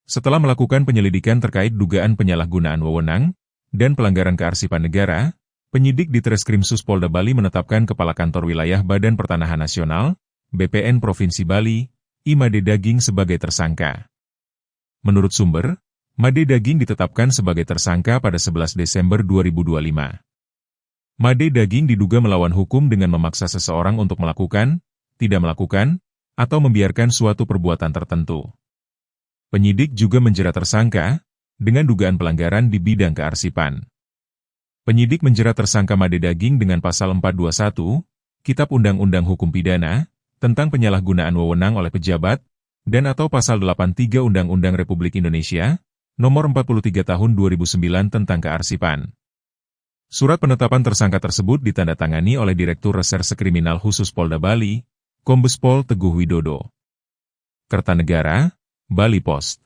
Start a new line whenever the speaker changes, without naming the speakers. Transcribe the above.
Setelah melakukan penyelidikan terkait dugaan penyalahgunaan wewenang dan pelanggaran kearsipan negara, penyidik di Treskrimsus Polda Bali menetapkan Kepala Kantor Wilayah Badan Pertanahan Nasional, BPN Provinsi Bali, I. Made Daging sebagai tersangka. Menurut sumber, Made Daging ditetapkan sebagai tersangka pada 11 Desember 2025. Made Daging diduga melawan hukum dengan memaksa seseorang untuk melakukan, tidak melakukan, atau membiarkan suatu perbuatan tertentu. Penyidik juga menjerat tersangka dengan dugaan pelanggaran di bidang kearsipan. Penyidik menjerat tersangka Made Daging dengan pasal 421, Kitab Undang-Undang Hukum Pidana, tentang penyalahgunaan wewenang oleh pejabat, dan atau pasal 83 Undang-Undang Republik Indonesia, nomor 43 tahun 2009 tentang kearsipan. Surat penetapan tersangka tersebut ditandatangani oleh Direktur Reserse Kriminal Khusus Polda Bali, Kombes Pol Teguh Widodo. Kertanegara, Bali Post.